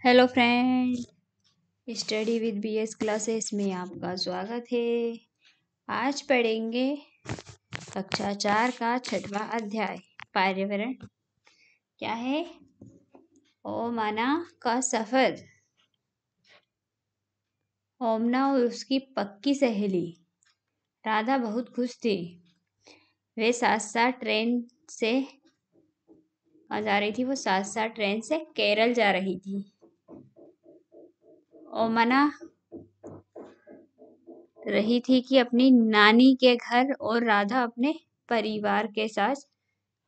Hello friend, study with BS classes में आपका स्वागत है। आज पढ़ेंगे कक्षा 4 का 6वां अध्याय पर्यावरण। क्या है? ओमना का सफर। ओमना और उसकी पक्की सहेली राधा बहुत खुश थी। वे साथ साथ ट्रेन से जा रही थी। वो साथ साथ ट्रेन से केरल जा रही थी। ओमना रही थी कि अपनी नानी के घर और राधा अपने परिवार के साथ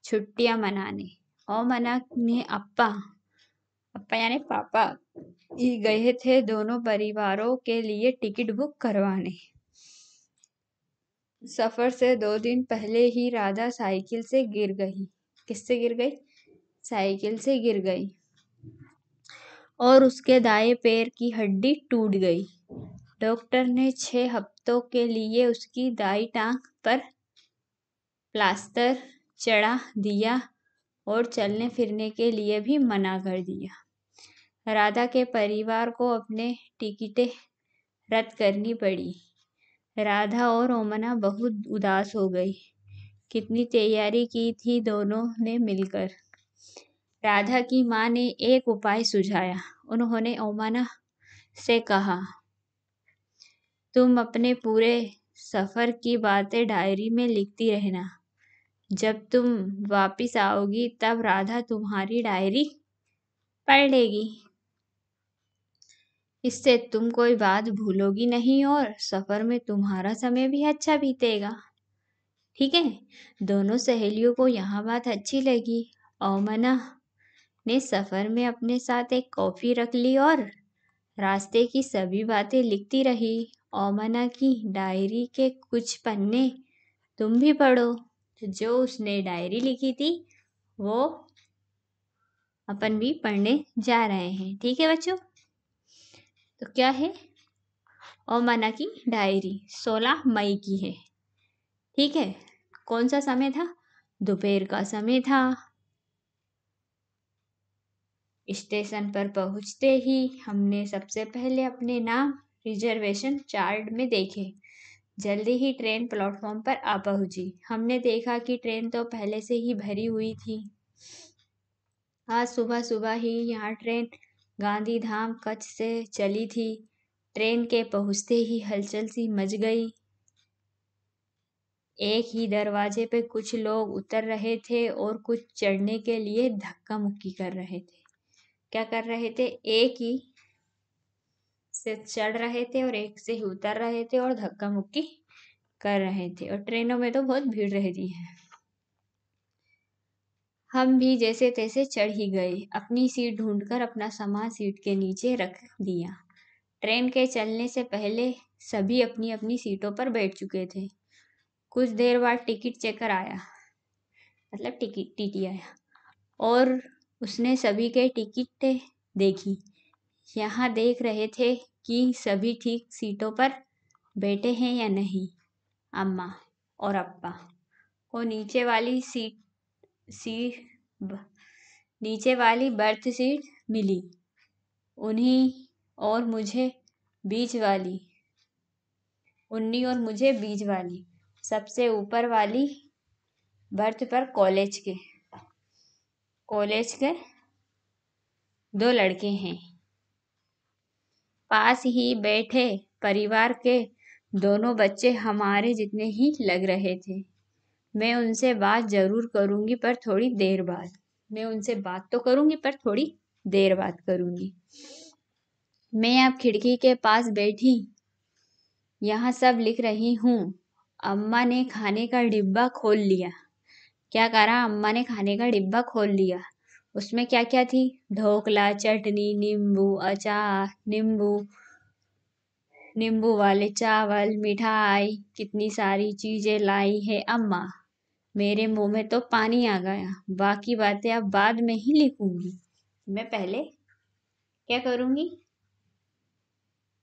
छुट्टियां मनाने। ओमना ने अप्पा यानी पापा ही गए थे दोनों परिवारों के लिए टिकट बुक करवाने। सफर से 2 दिन पहले ही राधा साइकिल से गिर गई। किससे गिर गई? साइकिल से गिर गई और उसके दाएं पैर की हड्डी टूट गई। डॉक्टर ने 6 हफ्तों के लिए उसकी दाई टांग पर प्लास्टर चढ़ा दिया और चलने फिरने के लिए भी मना कर दिया। राधा के परिवार को अपने टिकटें रद्द करनी पड़ी। राधा और ओमना बहुत उदास हो गई। कितनी तैयारी की थी दोनों ने मिलकर। राधा की माँ ने एक उपाय सुझाया। उन्होंने ओमना से कहा, तुम अपने पूरे सफर की बातें डायरी में लिखती रहना। जब तुम वापिस आओगी तब राधा तुम्हारी डायरी पढ़ लेगी। इससे तुम कोई बात भूलोगी नहीं और सफर में तुम्हारा समय भी अच्छा बीतेगा। ठीक है? दोनों सहेलियों को यह बात अच्छी लगी। ओमना ने सफर में अपने साथ एक कॉफी रख ली और रास्ते की सभी बातें लिखती रही। ओमना की डायरी के कुछ पन्ने तुम भी पढ़ो। जो उसने डायरी लिखी थी वो अपन भी पढ़ने जा रहे हैं। ठीक है बच्चों? तो क्या है? ओमना की डायरी 16 मई की है। ठीक है? कौन सा समय था? दोपहर का समय था। स्टेशन पर पहुंचते ही हमने सबसे पहले अपने नाम रिजर्वेशन चार्ट में देखे। जल्दी ही ट्रेन प्लेटफॉर्म पर आ पहुंची। हमने देखा कि ट्रेन तो पहले से ही भरी हुई थी। आज सुबह सुबह ही यहाँ ट्रेन गांधीधाम कच्छ से चली थी। ट्रेन के पहुंचते ही हलचल सी मच गई। एक ही दरवाजे पे कुछ लोग उतर रहे थे और कुछ चढ़ने के लिए धक्का मुक्की कर रहे थे। क्या कर रहे थे? एक ही से चढ़ रहे थे और एक से ही उतर रहे थे और धक्का मुक्की कर रहे थे। और ट्रेनों में तो बहुत भीड़ रहती है। हम भी जैसे तैसे चढ़ ही गए। अपनी सीट ढूंढकर अपना सामान सीट के नीचे रख दिया। ट्रेन के चलने से पहले सभी अपनी अपनी सीटों पर बैठ चुके थे। कुछ देर बाद टिकट चेकर आया, मतलब टिकट टीटी आया और उसने सभी के टिकटें देखी। यहाँ देख रहे थे कि सभी ठीक सीटों पर बैठे हैं या नहीं। अम्मा और अप्पा को नीचे वाली बर्थ सीट मिली। उन्हीं और मुझे बीच वाली सबसे ऊपर वाली बर्थ पर कॉलेज के 2 लड़के हैं। पास ही बैठे परिवार के दोनों बच्चे हमारे जितने ही लग रहे थे। मैं उनसे बात जरूर करूंगी पर थोड़ी देर बाद। मैं उनसे बात तो करूंगी पर थोड़ी देर बाद करूंगी। मैं अब खिड़की के पास बैठी यहाँ सब लिख रही हूँ। अम्मा ने खाने का डिब्बा खोल लिया। क्या करा? अम्मा ने खाने का डिब्बा खोल लिया। उसमें क्या क्या थी? ढोकला, चटनी, नींबू अचार, नींबू वाले चावल, मिठाई, कितनी सारी चीजें लाई है अम्मा। मेरे मुंह में तो पानी आ गया। बाकी बातें अब बाद में ही लिखूंगी। मैं पहले क्या करूंगी?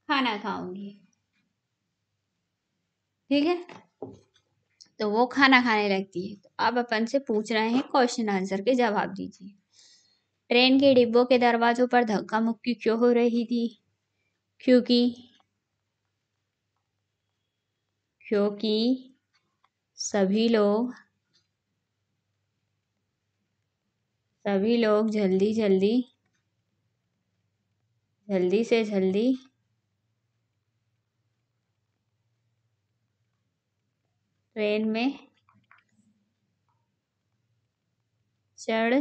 खाना खाऊंगी। ठीक है? तो वो खाना खाने लगती है। तो अब अपन से पूछ रहे हैं क्वेश्चन आंसर के जवाब दीजिए। ट्रेन के डिब्बों के दरवाजों पर धक्का मुक्की क्यों हो रही थी? क्योंकि सभी लोग जल्दी से जल्दी ट्रेन में चढ़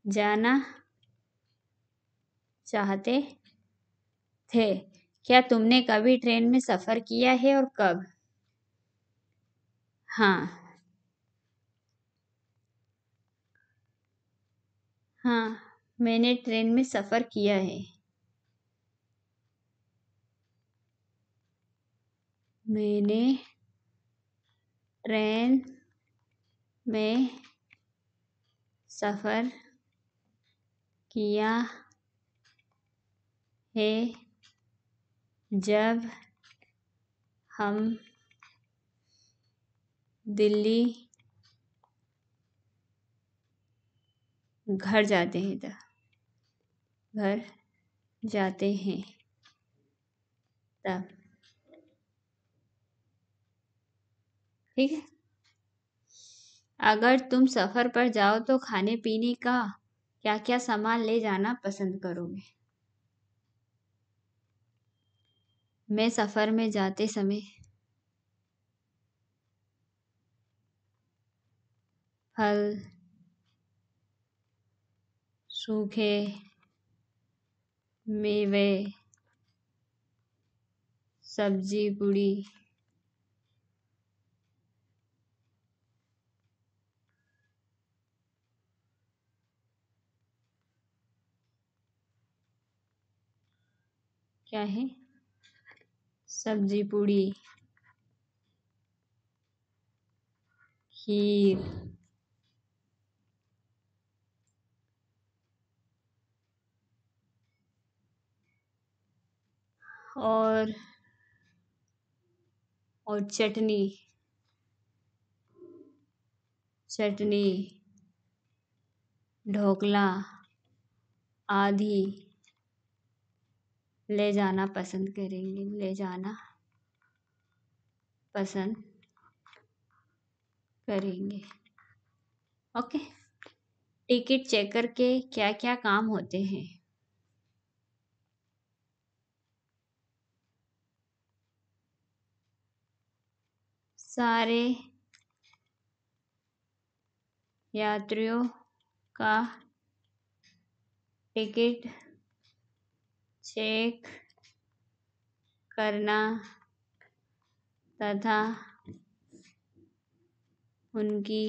जाना चाहते थे। क्या तुमने कभी ट्रेन में सफ़र किया है और कब? हाँ, मैंने ट्रेन में सफ़र किया है। मैंने ट्रेन में सफ़र किया है जब हम दिल्ली घर जाते हैं तब। ठीक है। अगर तुम सफ़र पर जाओ तो खाने पीने का क्या क्या सामान ले जाना पसंद करोगे? मैं सफ़र में जाते समय फल, सूखे मेवे, सब्जी पूड़ी, क्या है? सब्जी पूड़ी, खीर और चटनी ढोकला आदि ले जाना पसंद करेंगे। ओके। टिकट चेकर के क्या क्या काम होते हैं? सारे यात्रियों का टिकट चेक करना तथा उनकी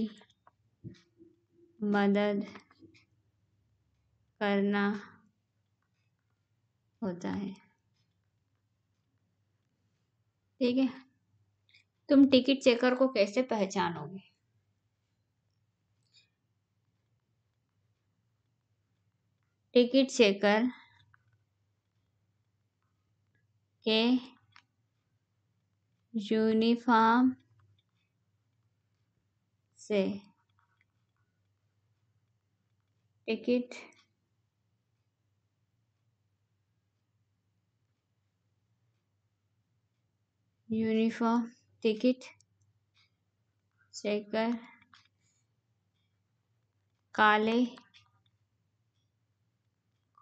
मदद करना होता है। ठीक है। तुम टिकट चेकर को कैसे पहचानोगे? टिकट चेकर के यूनिफॉर्म से टिकट चेकर काले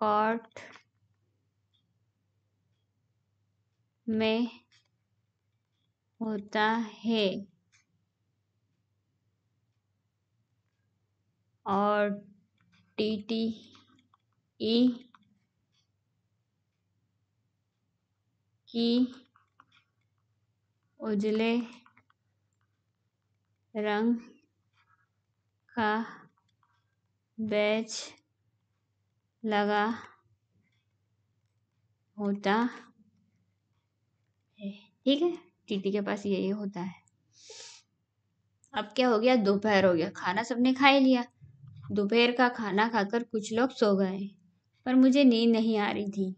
कोट में होता है और टीटीई की उजले रंग का बैच लगा होता है। ठीक है। टीटी के पास यही होता है। अब क्या हो गया? दोपहर हो गया, खाना सबने खा ही लिया। दोपहर का खाना खाकर कुछ लोग सो गए, पर मुझे नींद नहीं आ रही थी।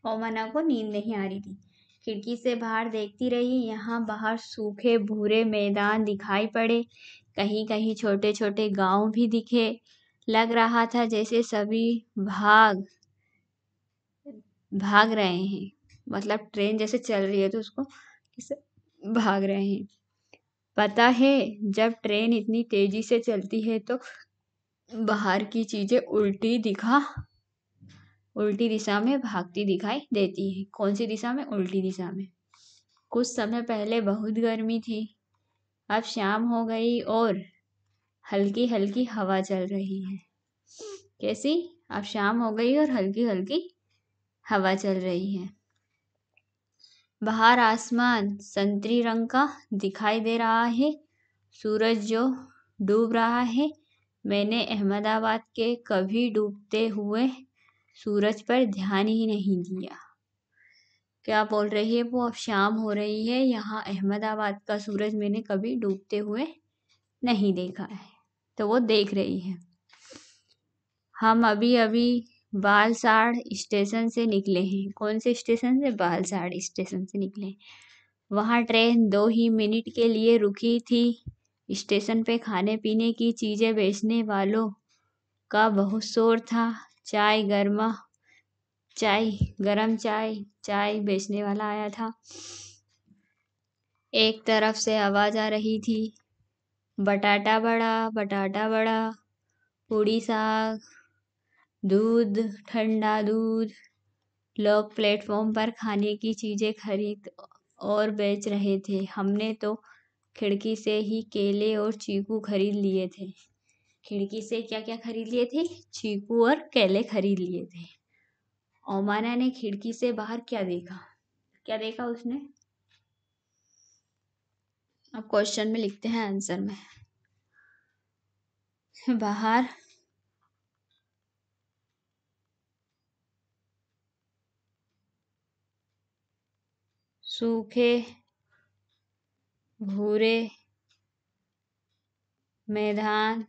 ओमना को नींद नहीं आ रही थी। खिड़की से बाहर देखती रही। यहाँ बाहर सूखे भूरे मैदान दिखाई पड़े, कहीं कहीं छोटे छोटे गांव भी दिखे। लग रहा था जैसे सभी भाग भाग रहे हैं, मतलब ट्रेन जैसे चल रही है तो उसको भाग रहे हैं। पता है जब ट्रेन इतनी तेजी से चलती है तो बाहर की चीजें उल्टी दिशा में भागती दिखाई देती है। कौन सी दिशा में? उल्टी दिशा में। कुछ समय पहले बहुत गर्मी थी, अब शाम हो गई और हल्की हल्की हवा चल रही है। कैसी? अब शाम हो गई और हल्की हल्की हवा चल रही है। बाहर आसमान संतरी रंग का दिखाई दे रहा है, सूरज जो डूब रहा है। मैंने अहमदाबाद के कभी डूबते हुए सूरज पर ध्यान ही नहीं दिया। क्या बोल रही है वो? अब शाम हो रही है, यहाँ अहमदाबाद का सूरज मैंने कभी डूबते हुए नहीं देखा है, तो वो देख रही है। हम अभी अभी बालसाड़ स्टेशन से निकले हैं। कौन से स्टेशन से? बालसाड़ स्टेशन से निकले। वहाँ ट्रेन 2 ही मिनट के लिए रुकी थी। स्टेशन पे खाने पीने की चीजें बेचने वालों का बहुत शोर था। गरम चाय बेचने वाला आया था। एक तरफ से आवाज आ रही थी, बटाटा बड़ा, पूड़ी साग, दूध, ठंडा दूध। लोग प्लेटफॉर्म पर खाने की चीजें खरीद और बेच रहे थे। हमने तो खिड़की से ही केले और चीकू खरीद लिए थे। खिड़की से क्या क्या खरीद लिए थे? चीकू और केले खरीद लिए थे। ओमाना ने खिड़की से बाहर क्या देखा? क्या देखा उसने? अब क्वेश्चन में लिखते हैं आंसर में। बाहर सूखे भूरे मैदान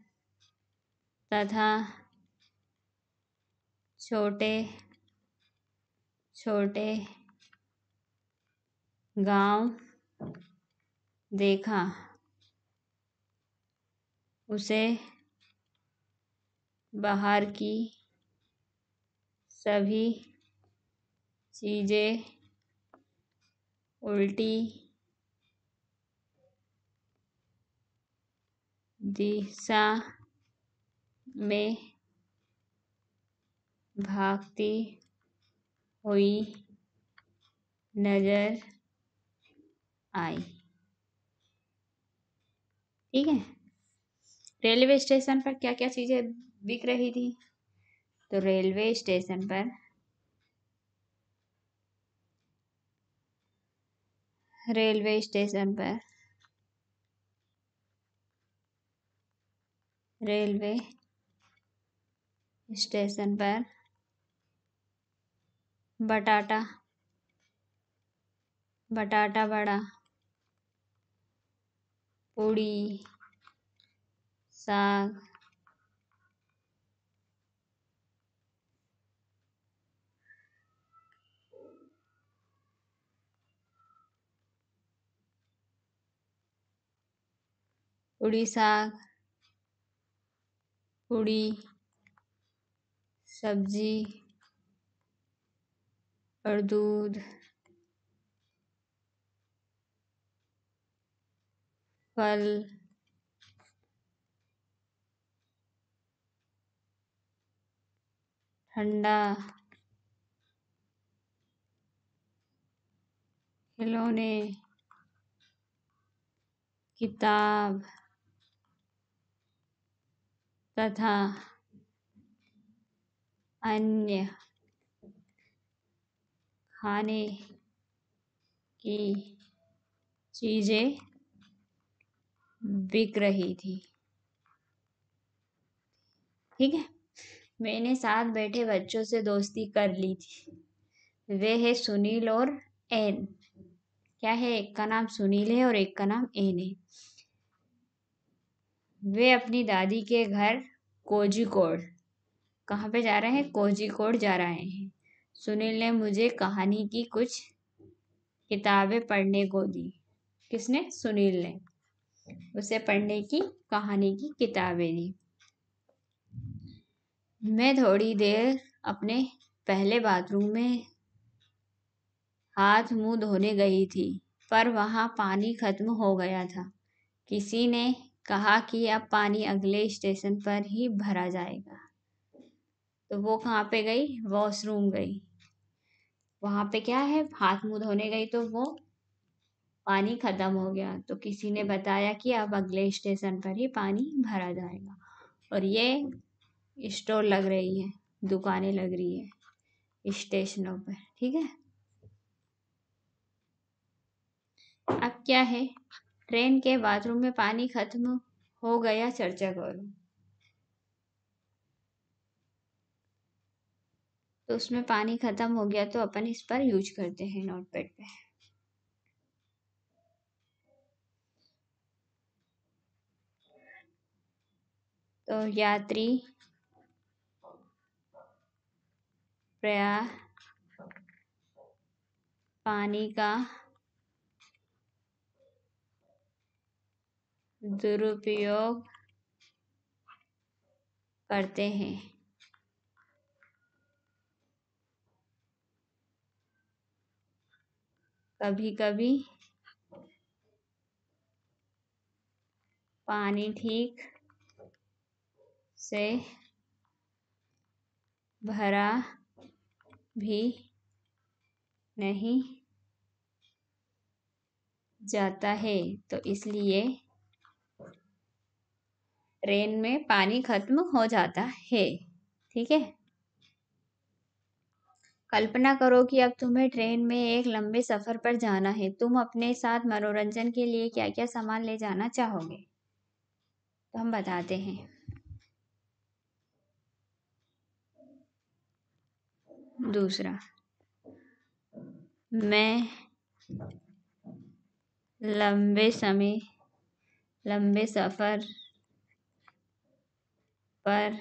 तथा छोटे छोटे गांव देखा। उसे बाहर की सभी चीजें उल्टी दिशा में भागती हुई नजर आई। ठीक है। रेलवे स्टेशन पर क्या क्या चीजें बिक रही थी? तो रेलवे स्टेशन पर रेलवे स्टेशन पर रेलवे स्टेशन पर बटाटा बड़ा, पूड़ी साग, पूड़ी साग, पूड़ी सब्जी और दूध, फल, ठंडा, खिलौने, किताब तथा अन्य खाने की चीजें बिक रही थी। ठीक है। मैंने साथ बैठे बच्चों से दोस्ती कर ली थी। वे है सुनील और एन। क्या है? एक का नाम सुनील है और एक का नाम एन है। वे अपनी दादी के घर कोझिकोड। कहाँ पे जा रहे हैं? कोझिकोड जा रहे हैं। सुनील ने मुझे कहानी की कुछ किताबें पढ़ने को दी। किसने? सुनील ने उसे पढ़ने की कहानी की किताबें दी। मैं थोड़ी देर अपने पहले बाथरूम में हाथ मुंह धोने गई थी, पर वहाँ पानी खत्म हो गया था। किसी ने कहा कि अब पानी अगले स्टेशन पर ही भरा जाएगा। तो वो कहाँ पे गई? वॉशरूम गई। वहाँ पे क्या है? हाथ मुंह धोने गई तो वो पानी खत्म हो गया, तो किसी ने बताया कि अब अगले स्टेशन पर ही पानी भरा जाएगा। और ये स्टोर लग रही है, दुकानें लग रही है स्टेशनों पर। ठीक है, अब क्या है? ट्रेन के बाथरूम में पानी खत्म हो गया, चर्चा करो। तो उसमें पानी खत्म हो गया तो अपन इस पर यूज करते हैं नोटपैड पे। तो यात्री प्रयास पानी का दुरुपयोग करते हैं। कभी कभी पानी ठीक से भरा भी नहीं जाता है, तो इसलिए ट्रेन में पानी खत्म हो जाता है। ठीक है, कल्पना करो कि अब तुम्हें ट्रेन में एक लंबे सफर पर जाना है। तुम अपने साथ मनोरंजन के लिए क्या क्या सामान ले जाना चाहोगे? तो हम बताते हैं। दूसरा, मैं लंबे सफर पर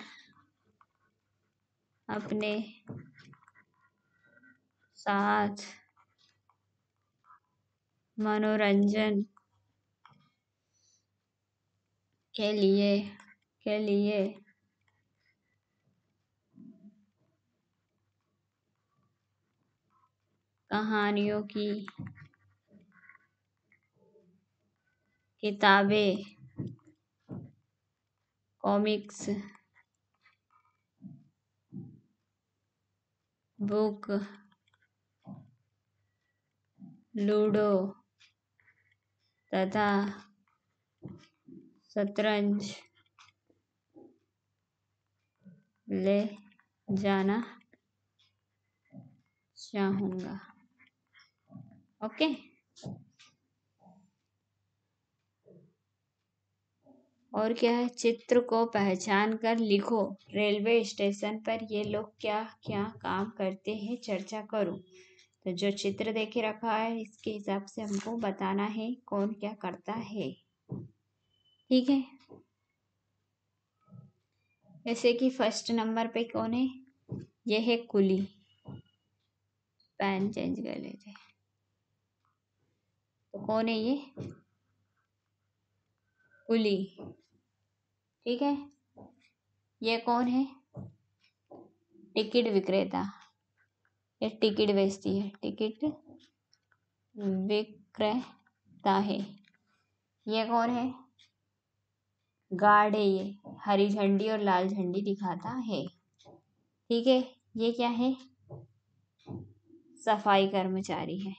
अपने साथ मनोरंजन के लिए कहानियों की किताबें, कॉमिक्स बुक, लूडो तथा शतरंज ले जाना चाहूँगा। ओके, और क्या है? चित्र को पहचान कर लिखो। रेलवे स्टेशन पर ये लोग क्या क्या काम करते हैं, चर्चा करो। तो जो चित्र देखे रखा है इसके हिसाब से हमको बताना है कौन क्या करता है। ठीक है, जैसे कि फर्स्ट नंबर पे कौन है? ये है कुली। पेन चेंज कर लेते हैं। तो कौन है ये? कुली। ठीक है, ये कौन है? टिकट विक्रेता। ये टिकट बेचती है, टिकट विक्रेता है। ये कौन है? गार्ड है। ये हरी झंडी और लाल झंडी दिखाता है। ठीक है, ये क्या है? सफाई कर्मचारी है।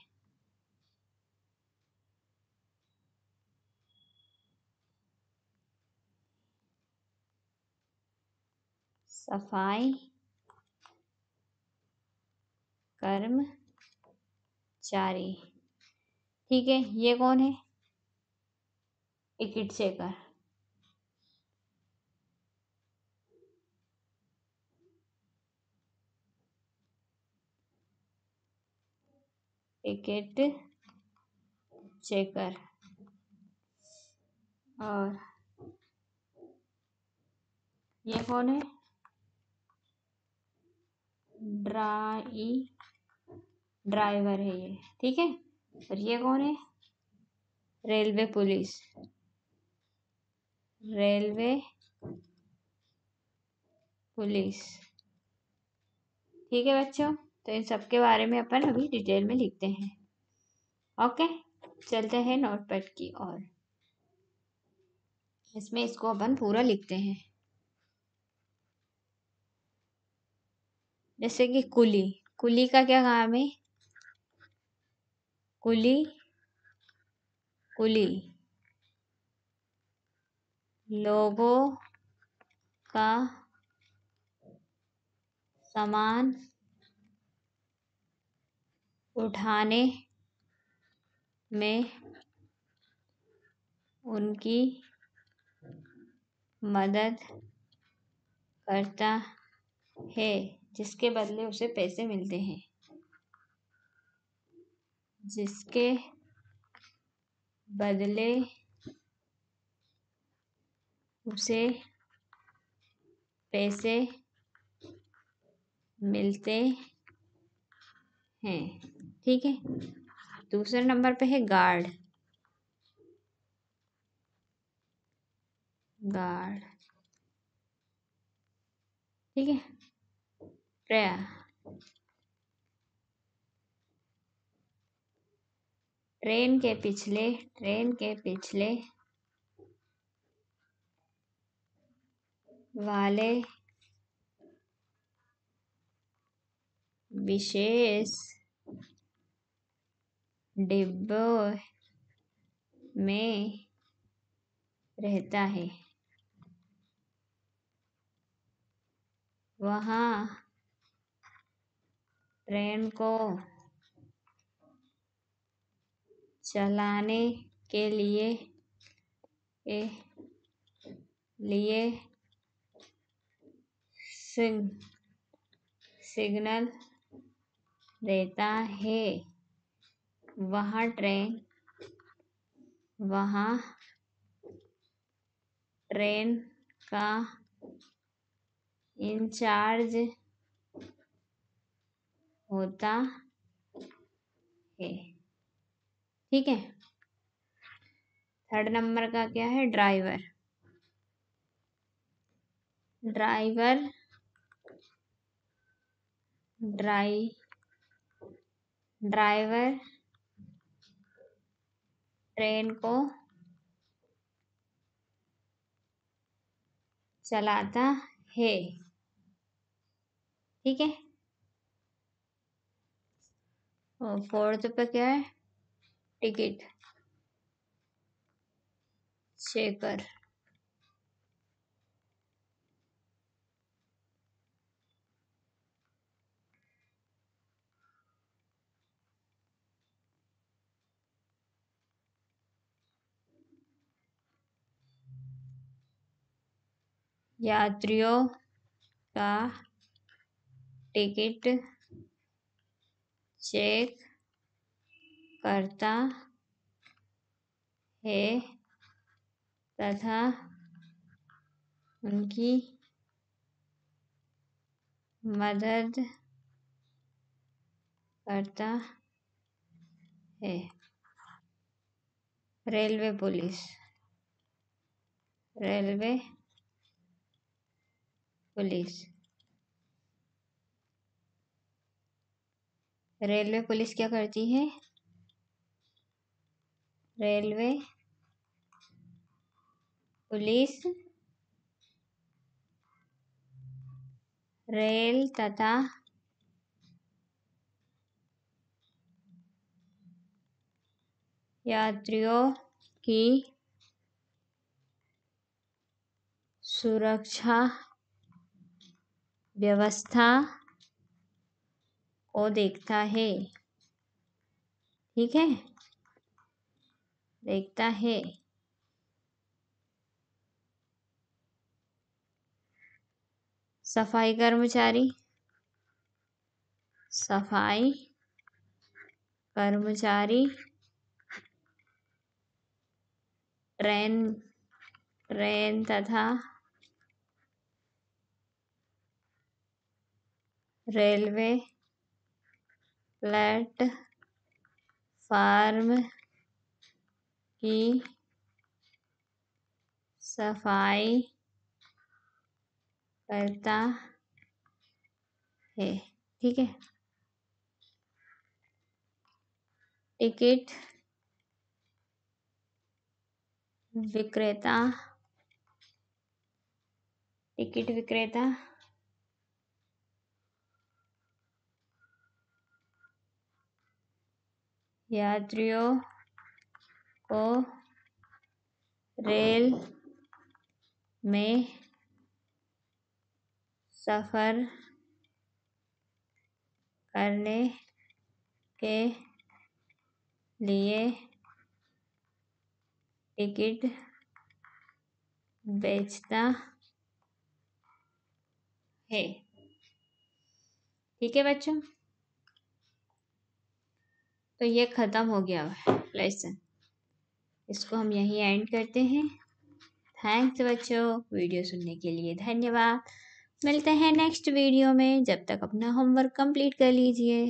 सफाई कर्मचारी। ठीक है, ये कौन है? Ticket checker. Ticket checker. और ये कौन है? ड्राइवर है ये। ठीक है, और ये कौन है? Railway police. Railway police. ठीक है बच्चों, तो इन सब के बारे में अपन अभी डिटेल में लिखते हैं। ओके, चलते हैं नोटपैड की ओर। इसमें इसको अपन पूरा लिखते हैं। जैसे कि कुली, कुली का क्या काम है? कुली, कुली लोगों का सामान उठाने में उनकी मदद करता है, जिसके बदले उसे पैसे मिलते हैं। जिसके बदले उसे पैसे मिलते हैं। ठीक है, दूसरे नंबर पे है गार्ड। गार्ड, ठीक है। ट्रेन के पिछले वाले विशेष डिब्बों में रहता है। वहाँ ट्रेन को चलाने के लिए सिग्नल रहता है। वहाँ ट्रेन का इंचार्ज होता है। ठीक है, थर्ड नंबर का क्या है? ड्राइवर। ड्राइवर ट्रेन को चलाता है। ठीक है, और फोर्थ पे क्या है? Ticket checker. यात्रियों का टिकट चेक करता है तथा उनकी मदद करता है। Railway police. रेलवे पुलिस क्या करती है? रेलवे पुलिस रेल तथा यात्रियों की सुरक्षा व्यवस्था को देखता है। ठीक है, देखता है। सफाई कर्मचारी ट्रेन तथा रेलवे प्लेटफार्म की सफाई करता है। ठीक है, टिकट विक्रेता, टिकट विक्रेता यात्रियों को रेल में सफ़र करने के लिए टिकट बेचता है। ठीक है बच्चों, तो ये ख़त्म हो गया लेसन। इसको हम यहीं एंड करते हैं। थैंक्स बच्चों, वीडियो सुनने के लिए धन्यवाद। मिलते हैं नेक्स्ट वीडियो में, जब तक अपना होमवर्क कंप्लीट कर लीजिए।